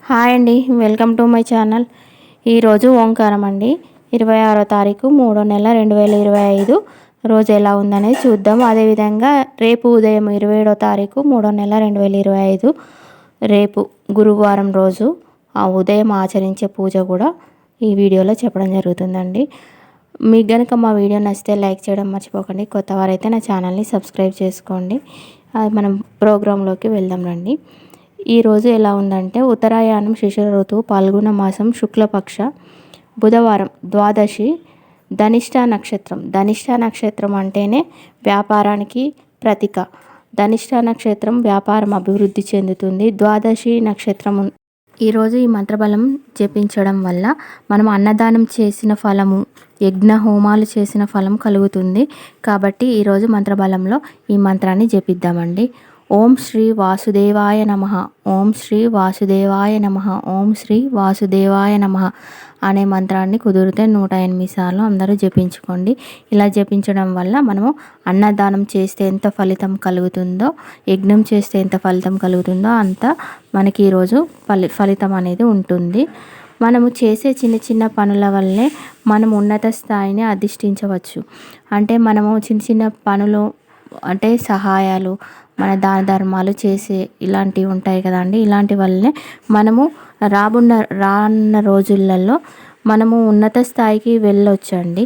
Hi అండి, welcome to my channel. ఈరోజు ఓంకారం అండి. 26వ తారీఖు 3వ నెల 2025 రోజు ఎలా ఉందనేది చూద్దాం. అదేవిధంగా రేపు ఉదయం 27వ తారీఖు 3వ నెల 2025 రేపు గురువారం రోజు ఆ ఉదయం ఆచరించే పూజ కూడా ఈ వీడియోలో చెప్పడం జరుగుతుందండి. మీకు కనుక మా వీడియో నచ్చితే లైక్ చేయడం మర్చిపోకండి. కొత్త వారైతే నా ఛానల్ని సబ్స్క్రైబ్ చేసుకోండి. మనం ప్రోగ్రాంలోకి వెళ్దాం రండి. ఈరోజు ఎలా ఉందంటే ఉత్తరాయణం శిశిర ఋతువు పాల్గొన మాసం శుక్లపక్ష బుధవారం ద్వాదశి ధనిష్ట నక్షత్రం. ధనిష్ట నక్షత్రం అంటేనే వ్యాపారానికి ప్రతీక. ధనిష్ట నక్షత్రం వ్యాపారం అభివృద్ధి చెందుతుంది. ద్వాదశి నక్షత్రం ఈరోజు ఈ మంత్రబలం జపించడం వల్ల మనం అన్నదానం చేసిన ఫలము, యజ్ఞ హోమాలు చేసిన ఫలం కలుగుతుంది. కాబట్టి ఈరోజు మంత్రబలంలో ఈ మంత్రాన్ని జపిద్దామండి. ఓం శ్రీ వాసుదేవాయ నమః, ఓం శ్రీ వాసుదేవాయ నమః, ఓం శ్రీ వాసుదేవాయ నమః అనే మంత్రాన్ని కుదిరితే 108 సార్లు అందరూ జపించుకోండి. ఇలా జపించడం వల్ల మనము అన్నదానం చేస్తే ఎంత ఫలితం కలుగుతుందో, యజ్ఞం చేస్తే ఎంత ఫలితం కలుగుతుందో అంత మనకి ఈరోజు ఫలితం అనేది ఉంటుంది. మనము చేసే చిన్న చిన్న పనుల వల్లే మనం ఉన్నత స్థాయిని అధిష్ఠించవచ్చు. అంటే మనము చిన్న చిన్న పనులు అంటే సహాయాలు, మన దాన ధర్మాలు చేసే ఇలాంటివి ఉంటాయి కదండి. ఇలాంటి వల్లనే మనము రానున్న రోజులలో మనము ఉన్నత స్థాయికి వెళ్ళొచ్చండి.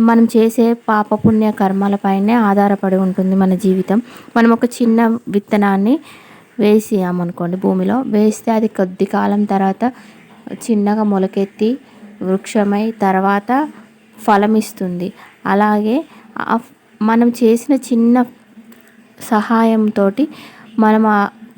మనం చేసే పాపపుణ్య కర్మలపైనే ఆధారపడి ఉంటుంది మన జీవితం. మనం ఒక చిన్న విత్తనాన్ని వేసామనుకోండి, భూమిలో వేస్తే అది కొద్ది కాలం తర్వాత చిన్నగా మొలకెత్తి వృక్షమై తర్వాత ఫలం ఇస్తుంది. అలాగే మనం చేసిన చిన్న సహాయంతో మనం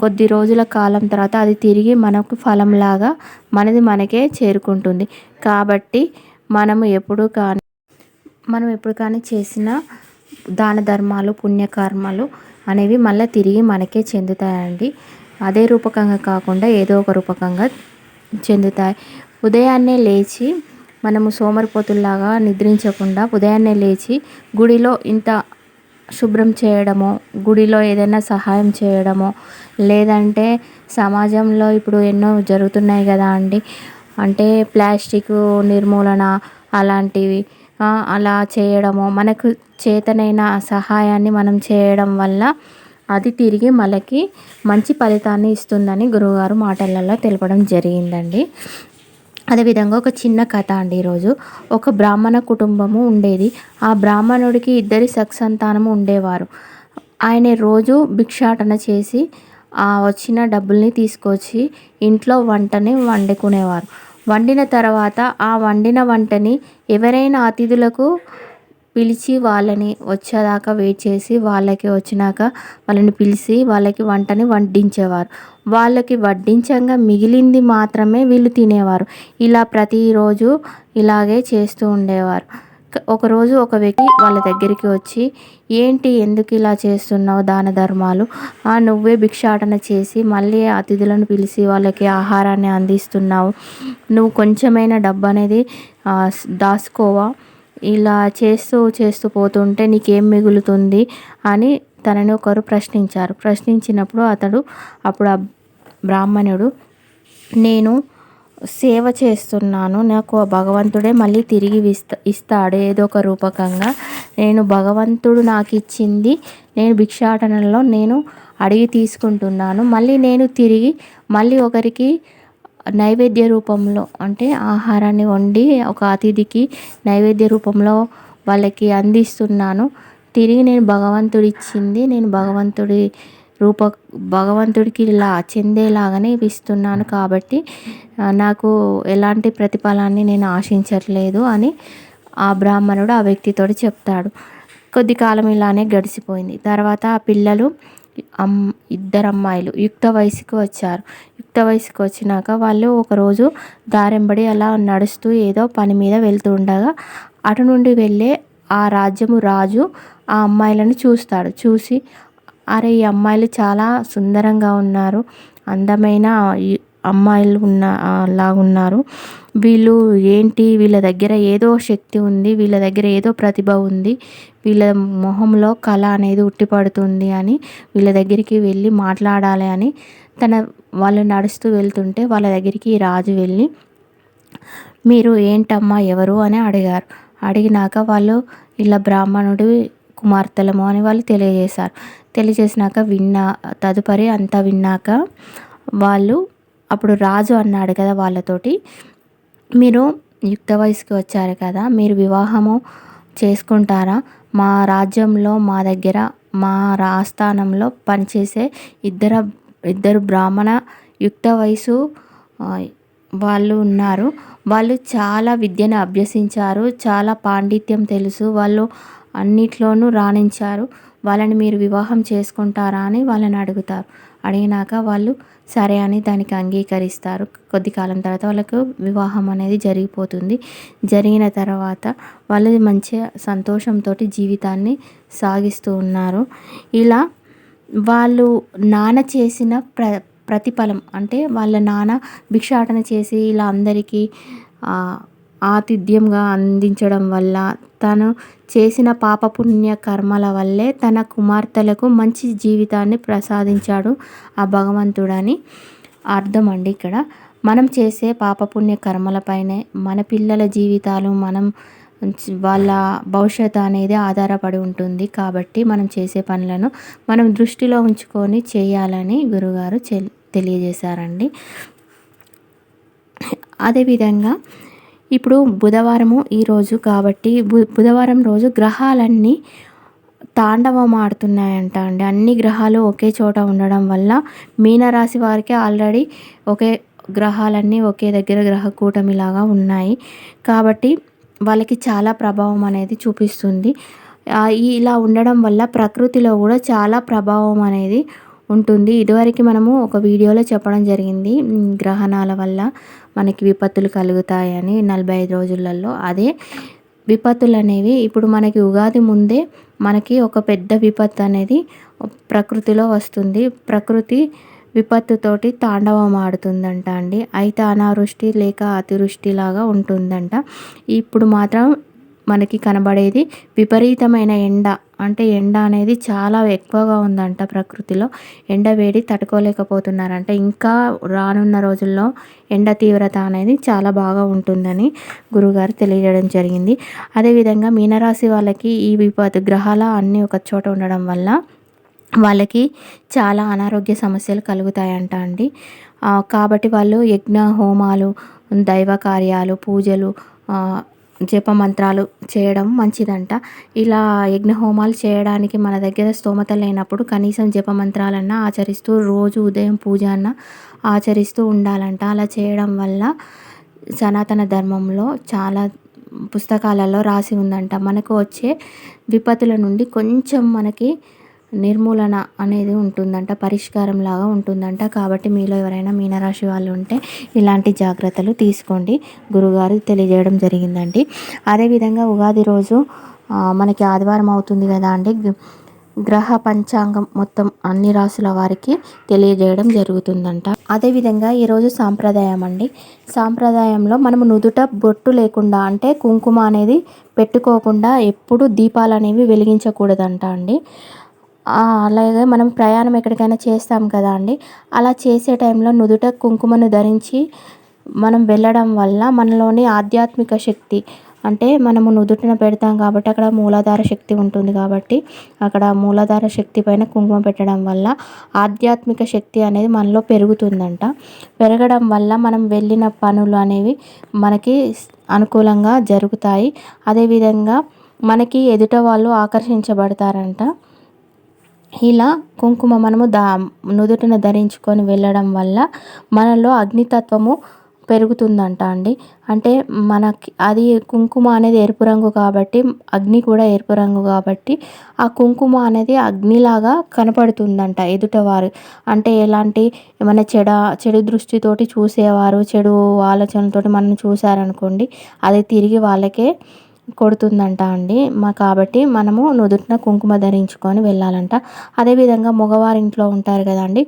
కొద్ది రోజుల కాలం తర్వాత అది తిరిగి మనకు ఫలంలాగా మనకే చేరుకుంటుంది. కాబట్టి మనం ఎప్పుడు కానీ చేసిన దాన ధర్మాలు, పుణ్యకర్మలు అనేవి మళ్ళీ తిరిగి మనకే చెందుతాయండి. అదే రూపకంగా కాకుండా ఏదో ఒక రూపకంగా చెందుతాయి. ఉదయాన్నే లేచి మనము సోమరిపోతుల్లాగా నిద్రించకుండా ఉదయాన్నే లేచి గుడిలో ఇంత శుభ్రం చేయడమో, గుడిలో ఏదైనా సహాయం చేయడమో, లేదంటే సమాజంలో ఇప్పుడు ఎన్నో జరుగుతున్నాయి కదా అండి. అంటే ప్లాస్టిక్ నిర్మూలన అలాంటివి అలా చేయడమో, మనకు చేతనైన సహాయాన్ని మనం చేయడం వల్ల అది తిరిగి మనకి మంచి ఫలితాన్ని ఇస్తుందని గురువుగారు మాటలలో తెలపడం జరిగిందండి. అదేవిధంగా ఒక చిన్న కథ అండి. ఈరోజు ఒక బ్రాహ్మణ కుటుంబము ఉండేది. ఆ బ్రాహ్మణుడికి 2 సత్సంతానము ఉండేవారు. ఆయన రోజు భిక్షాటన చేసి ఆ వచ్చిన డబ్బుల్ని తీసుకొచ్చి ఇంట్లో వంటని వండుకునేవారు. వండిన తర్వాత ఆ వండిన వంటని ఎవరైనా అతిథులకు పిలిచి వాళ్ళని వచ్చేదాకా వెయిట్ చేసి వాళ్ళకి వచ్చినాక వాళ్ళని పిలిచి వాళ్ళకి వంటని వడ్డించేవారు. వాళ్ళకి వడ్డించంగా మిగిలింది మాత్రమే వీళ్ళు తినేవారు. ఇలా ప్రతిరోజు ఇలాగే చేస్తూ ఉండేవారు. ఒకరోజు ఒక వ్యక్తి వాళ్ళ దగ్గరికి వచ్చి, ఏంటి ఎందుకు ఇలా చేస్తున్నావు దాన ధర్మాలు, నువ్వే భిక్షాటన చేసి మళ్ళీ అతిథులను పిలిచి వాళ్ళకి ఆహారాన్ని అందిస్తున్నావు, నువ్వు కొంచెమైనా డబ్బు అనేది దాచుకోవా, ఇలా చేస్తూ పోతుంటే నీకేం మిగులుతుంది అని తనని ఒకరు ప్రశ్నించినప్పుడు అప్పుడు ఆ బ్రాహ్మణుడు, నేను సేవ చేస్తున్నాను, నాకు భగవంతుడే మళ్ళీ తిరిగి ఇస్తాడు ఏదో ఒక రూపకంగా. నేను భగవంతుడు నాకు ఇచ్చింది నేను భిక్షాటనలో నేను అడిగి తీసుకుంటున్నాను. మళ్ళీ నేను తిరిగి ఒకరికి నైవేద్య రూపంలో అంటే ఆహారాన్ని వండి ఒక అతిథికి నైవేద్య రూపంలో వాళ్ళకి అందిస్తున్నాను. తిరిగి నేను భగవంతుడిచ్చింది నేను భగవంతుడికి ఇలా చెందేలాగానే ఇస్తున్నాను. కాబట్టి నాకు ఎలాంటి ప్రతిఫలాన్ని నేను ఆశించట్లేదు అని ఆ బ్రాహ్మణుడు ఆ వ్యక్తితో చెప్తాడు. కొద్ది కాలం ఇలానే గడిచిపోయింది. తర్వాత ఆ పిల్లలు 2 అమ్మాయిలు యుక్త వయసుకు వచ్చారు. యుక్త వయసుకు వచ్చినాక వాళ్ళు ఒకరోజు దారెంబడి అలా నడుస్తూ ఏదో పని మీద వెళ్తూ ఉండగా అటు నుండి వెళ్ళే ఆ రాజ్యము రాజు ఆ అమ్మాయిలను చూస్తాడు. చూసి, అరే ఈ అమ్మాయిలు చాలా సుందరంగా ఉన్నారు, అందమైన అమ్మాయిలు లాగున్నారు, వీళ్ళు ఏంటి, వీళ్ళ దగ్గర ఏదో శక్తి ఉంది, వీళ్ళ దగ్గర ఏదో ప్రతిభ ఉంది, వీళ్ళ మొహంలో కళ అనేది ఉట్టిపడుతుంది అని వీళ్ళ దగ్గరికి వెళ్ళి మాట్లాడాలి అని తన వాళ్ళు నడుస్తూ వెళ్తుంటే వాళ్ళ దగ్గరికి రాజు వెళ్ళి, మీరు ఏంటమ్మా ఎవరు అని అడిగారు. అడిగినాక వాళ్ళు ఇలా బ్రాహ్మణుడి కుమార్తెలము అని వాళ్ళు తెలియజేశారు. తెలియజేసినాక తదుపరి అంతా విన్నాక వాళ్ళు అప్పుడు రాజు అన్నాడు కదా వాళ్ళతోటి, మీరు యుక్త వయసుకి వచ్చారు కదా, మీరు వివాహము చేసుకుంటారా? మా రాజ్యంలో మా దగ్గర మా ఆస్థానంలో పనిచేసే ఇద్దరు బ్రాహ్మణ యుక్త వయసు వాళ్ళు ఉన్నారు. వాళ్ళు చాలా విద్యను అభ్యసించారు, చాలా పాండిత్యం తెలుసు, వాళ్ళు అన్నిట్లోనూ రాణించారు. వాళ్ళని మీరు వివాహం చేసుకుంటారా అని వాళ్ళని అడుగుతారు. అడిగినాక వాళ్ళు సరే అని దానికి అంగీకరిస్తారు. కొద్ది కాలం తర్వాత వాళ్ళకు వివాహం అనేది జరిగిపోతుంది. జరిగిన తర్వాత వాళ్ళు మంచిగా సంతోషంతో జీవితాన్ని సాగిస్తూ ఉన్నారు. ఇలా వాళ్ళు నాన్న చేసిన ప్రతిఫలం అంటే వాళ్ళ నాన్న భిక్షాటన చేసి ఇలా అందరికీ ఆతిథ్యంగా అందించడం వల్ల, తను చేసిన పాపపుణ్య కర్మల వల్లే తన కుమార్తెలకు మంచి జీవితాన్ని ప్రసాదించాడు ఆ భగవంతుడని అర్థం అండి. ఇక్కడ మనం చేసే పాపపుణ్య కర్మలపైనే మన పిల్లల జీవితాలు, వాళ్ళ భవిష్యత్తు అనేది ఆధారపడి ఉంటుంది. కాబట్టి మనం చేసే పనులను మనం దృష్టిలో ఉంచుకొని చేయాలని గురుగారు తెలియజేశారండి. అదేవిధంగా ఇప్పుడు బుధవారము ఈరోజు కాబట్టి బుధవారం రోజు గ్రహాలన్నీ తాండవం ఆడుతున్నాయంట అండి. అన్ని గ్రహాలు ఒకే చోట ఉండడం వల్ల మీనరాశి వారికి ఆల్రెడీ గ్రహాలన్నీ ఒకే దగ్గర గ్రహ కూటమిలాగా ఉన్నాయి. కాబట్టి వాళ్ళకి చాలా ప్రభావం అనేది చూపిస్తుంది. ఇలా ఉండడం వల్ల ప్రకృతిలో కూడా చాలా ప్రభావం అనేది ఉంటుంది. ఇదివరకు మనము ఒక వీడియోలో చెప్పడం జరిగింది, గ్రహణాల వల్ల మనకి విపత్తులు కలుగుతాయని 45 రోజులలో. అదే విపత్తులు అనేవి ఇప్పుడు మనకి ఉగాది ముందే మనకి ఒక పెద్ద విపత్తు అనేది ప్రకృతిలో వస్తుంది. ప్రకృతి విపత్తుతోటి తాండవం ఆడుతుందంట అండి. అయితే అనావృష్టి లేక అతివృష్టి లాగా ఉంటుందంట. ఇప్పుడు మాత్రం మనకి కనబడేది విపరీతమైన ఎండ. అంటే ఎండ అనేది చాలా ఎక్కువగా ఉందంట ప్రకృతిలో. ఎండ వేడి తట్టుకోలేకపోతున్నారంట. ఇంకా రానున్న రోజుల్లో ఎండ తీవ్రత అనేది చాలా బాగా ఉంటుందని గురుగారు తెలియజేయడం జరిగింది. అదేవిధంగా మీనరాశి వాళ్ళకి ఈ గ్రహాల అన్నీ ఒక చోట ఉండడం వల్ల వాళ్ళకి చాలా అనారోగ్య సమస్యలు కలుగుతాయంట అండి. కాబట్టి వాళ్ళు యజ్ఞ హోమాలు, దైవ కార్యాలు, పూజలు, జపమంత్రాలు చేయడం మంచిదంట. ఇలా యజ్ఞ హోమాలు చేయడానికి మన దగ్గర స్తోమత లేనప్పుడు కనీసం జపమంత్రాలన్నా ఆచరిస్తూ రోజు ఉదయం పూజ అన్న ఆచరిస్తూ ఉండాలంట. అలా చేయడం వల్ల సనాతన ధర్మంలో చాలా పుస్తకాలలో రాసి ఉందంట. మనకు వచ్చే విపత్తుల నుండి కొంచెం మనకి నిర్మూలన అనేది ఉంటుందంట, పరిష్కారం లాగా ఉంటుందంట. కాబట్టి మీలో ఎవరైనా మీనరాశి వాళ్ళు ఉంటే ఇలాంటి జాగ్రత్తలు తీసుకోండి, గురుగారు తెలియజేయడం జరిగిందండి. అదేవిధంగా ఉగాది రోజు మనకి ఆదివారం అవుతుంది కదా అండి. గ్రహ పంచాంగం మొత్తం అన్ని రాసుల వారికి తెలియజేయడం జరుగుతుందంట. అదేవిధంగా ఈరోజు సాంప్రదాయం అండి. సాంప్రదాయంలో మనము నుదుట బొట్టు లేకుండా అంటే కుంకుమ అనేది పెట్టుకోకుండా ఎప్పుడు దీపాలు అనేవి వెలిగించకూడదంట అండి. అలాగే మనం ప్రయాణం ఎక్కడికైనా చేస్తాం కదా అండి, అలా చేసే టైంలో నుదుట కుంకుమను ధరించి మనం వెళ్ళడం వల్ల మనలోని ఆధ్యాత్మిక శక్తి, అంటే మనము నుదుటిన పెడతాం కాబట్టి అక్కడ మూలాధార శక్తి ఉంటుంది. కాబట్టి అక్కడ మూలాధార శక్తి పైన కుంకుమ పెట్టడం వల్ల ఆధ్యాత్మిక శక్తి అనేది మనలో పెరుగుతుందంట. పెరగడం వల్ల మనం వెళ్ళిన పనులు అనేవి మనకి అనుకూలంగా జరుగుతాయి. అదేవిధంగా మనకి ఎదుట వాళ్ళు ఆకర్షించబడతారంట. ఇలా కుంకుమ మనము నుదుటిన ధరించుకొని వెళ్ళడం వల్ల మనలో అగ్నితత్వము పెరుగుతుందంట అండి. అంటే మనకి అది కుంకుమ అనేది ఎరుపు రంగు కాబట్టి, అగ్ని కూడా ఎరుపు రంగు కాబట్టి ఆ కుంకుమ అనేది అగ్నిలాగా కనపడుతుందంట ఎదుటవారు. అంటే ఎలాంటి ఏమైనా చెడు దృష్టితోటి చూసేవారు, చెడు ఆలోచనలతోటి మనం చూసారనుకోండి, అది తిరిగి వాళ్ళకే కొడుతుందంట అండి. కాబట్టి మనము నుదుటిన కుంకుమ ధరించుకొని వెళ్ళాలంట. అదేవిధంగా మగవారి ఇంట్లో ఉంటారు కదండి,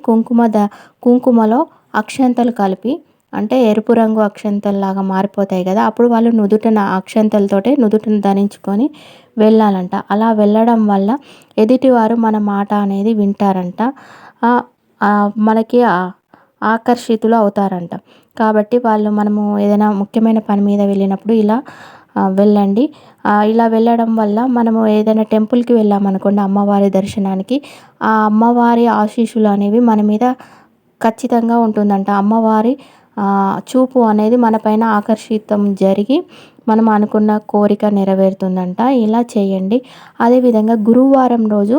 కుంకుమలో అక్షంతలు కలిపి, అంటే ఎరుపు రంగు అక్షంతల్లాగా మారిపోతాయి కదా, అప్పుడు వాళ్ళు నుదుటిన అక్షంతలతోటే నుదుటిన ధరించుకొని వెళ్ళాలంట. అలా వెళ్ళడం వల్ల ఎదుటివారు మన మాట అనేది వింటారంట. మనకి ఆకర్షితులు అవుతారంట. కాబట్టి మనము ఏదైనా ముఖ్యమైన పని మీద వెళ్ళినప్పుడు ఇలా వెళ్ళండి. ఇలా వెళ్ళడం వల్ల మనము ఏదైనా టెంపుల్‌కి వెళ్ళామనుకోండి అమ్మవారి దర్శనానికి, ఆ అమ్మవారి ఆశీస్సులు అనేవి మన మీద ఖచ్చితంగా ఉంటుందంట. అమ్మవారి చూపు అనేది మనపైన ఆకర్షితం జరిగి మనం అనుకున్న కోరిక నెరవేరుతుందంట. ఇలా చేయండి. అదేవిధంగా గురువారం రోజు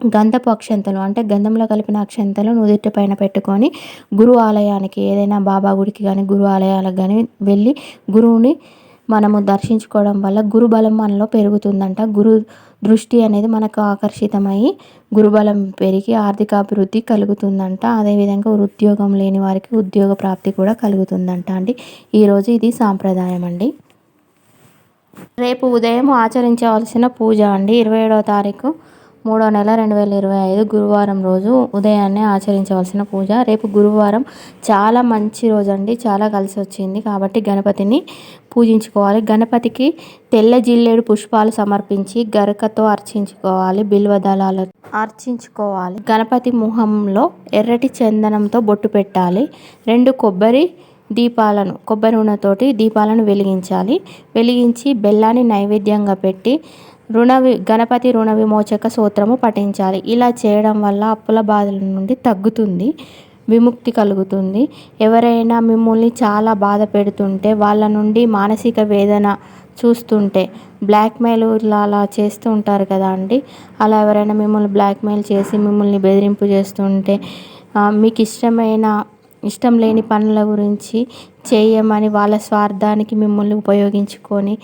గంధపు అక్షంతలు అంటే గంధంలో కలిపిన అక్షంతలు నుదుటి పైన పెట్టుకొని గురు ఆలయానికి ఏదైనా బాబా గుడికి కానీ గురు ఆలయాలకు కానీ వెళ్ళి గురువుని మనము దర్శించుకోవడం వల్ల గురుబలం మనలో పెరుగుతుందంట. గురు దృష్టి అనేది మనకు ఆకర్షితమయ్యి గురుబలం పెరిగి ఆర్థికాభివృద్ధి కలుగుతుందంట. అదేవిధంగా ఉద్యోగం లేని వారికి ఉద్యోగ ప్రాప్తి కూడా కలుగుతుందంట అండి. ఈరోజు ఇది సాంప్రదాయం అండి. రేపు ఉదయం ఆచరించవలసిన పూజ అండి. 27వ తారీఖు 3వ నెల 2025 గురువారం రోజు ఉదయాన్నే ఆచరించవలసిన పూజ. రేపు గురువారం చాలా మంచి రోజు అండి. చాలా కలిసి వచ్చింది కాబట్టి గణపతిని పూజించుకోవాలి. గణపతికి తెల్ల జిల్లేడు పుష్పాలు సమర్పించి గరకతో అర్చించుకోవాలి. బిల్వ దళాలు అర్చించుకోవాలి. గణపతి ముఖంలో ఎర్రటి చందనంతో బొట్టు పెట్టాలి. 2 కొబ్బరి నూనెతోటి దీపాలను వెలిగించాలి. వెలిగించి బెల్లాన్ని నైవేద్యంగా పెట్టి గణపతి రుణ విమోచక స్తోత్రము పఠించాలి. ఇలా చేయడం వల్ల అప్పుల బాధల నుండి తగ్గుతుంది, విముక్తి కలుగుతుంది. ఎవరైనా మిమ్మల్ని చాలా బాధ పెడుతుంటే, వాళ్ళ నుండి మానసిక వేదన చూస్తుంటే, బ్లాక్మెయిల్ అలా చేస్తూ ఉంటారు కదా అండి. అలా ఎవరైనా మిమ్మల్ని బ్లాక్మెయిల్ చేసి మిమ్మల్ని బెదిరింపు చేస్తుంటే, మీకు ఇష్టం లేని పనుల గురించి చేయమని వాళ్ళ స్వార్థానికి మిమ్మల్ని ఉపయోగించుకొని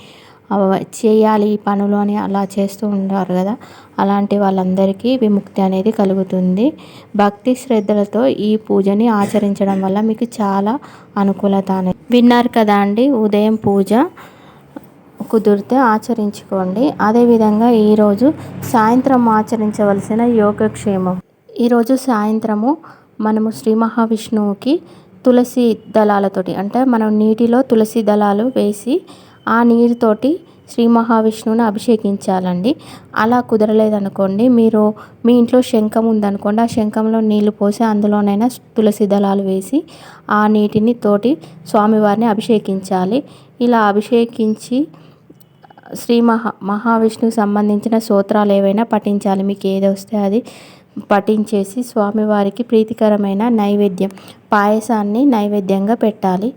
చేయాలి ఈ పనులు అని అలా చేస్తూ ఉంటారు కదా. అలాంటి వాళ్ళందరికీ విముక్తి అనేది కలుగుతుంది. భక్తి శ్రద్ధలతో ఈ పూజని ఆచరించడం వల్ల మీకు చాలా అనుకూలత అనేది విన్నారు కదా అండి. ఉదయం పూజ కుదిరితే ఆచరించుకోండి. అదేవిధంగా ఈరోజు సాయంత్రం ఆచరించవలసిన యోగక్షేమం. ఈరోజు సాయంత్రము మనము శ్రీ మహావిష్ణువుకి తులసి దళాలతోటి అంటే మనం నీటిలో తులసి దళాలు వేసి ఆ నీరుతోటి శ్రీ మహావిష్ణువుని అభిషేకించాలండి. అలా కుదరలేదనుకోండి, మీ ఇంట్లో శంఖం ఉందనుకోండి, ఆ శంఖంలో నీళ్లు పోసి అందులోనైనా తులసి దళాలు వేసి ఆ నీటిని తోటి స్వామివారిని అభిషేకించాలి. ఇలా అభిషేకించి శ్రీ మహావిష్ణువుకి సంబంధించిన స్తోత్రాలు ఏవైనా పఠించాలి. మీకు ఏది వస్తే అది పఠించేసి స్వామివారికి ప్రీతికరమైన నైవేద్యం పాయసాన్ని నైవేద్యంగా పెట్టాలి.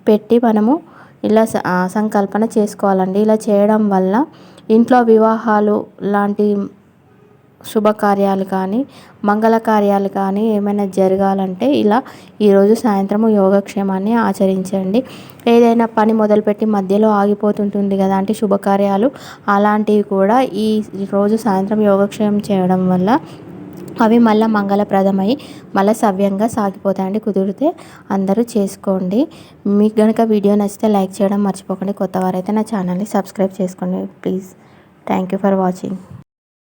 పెట్టి మనము ఇలా సంకల్పన చేసుకోవాలండి. ఇలా చేయడం వల్ల ఇంట్లో వివాహాలు లాంటి శుభకార్యాలు కానీ మంగళకార్యాలు కానీ ఏమైనా జరగాలంటే ఇలా ఈరోజు సాయంత్రము యోగక్షేమాన్ని ఆచరించండి. ఏదైనా పని మొదలుపెట్టి మధ్యలో ఆగిపోతుంటుంది కదా అంటే శుభకార్యాలు, అలాంటివి కూడా ఈ రోజు సాయంత్రం యోగక్షేమం చేయడం వల్ల అవి మళ్ళీ మంగళప్రదమై మళ్ళీ సవ్యంగా సాగిపోతాయండి. కుదిరితే అందరూ చేసుకోండి. మీకు కనుక వీడియో నచ్చితే లైక్ చేయడం మర్చిపోకండి. కొత్తవారైతే నా ఛానల్ని సబ్స్క్రైబ్ చేసుకోండి please. Thank you for watching.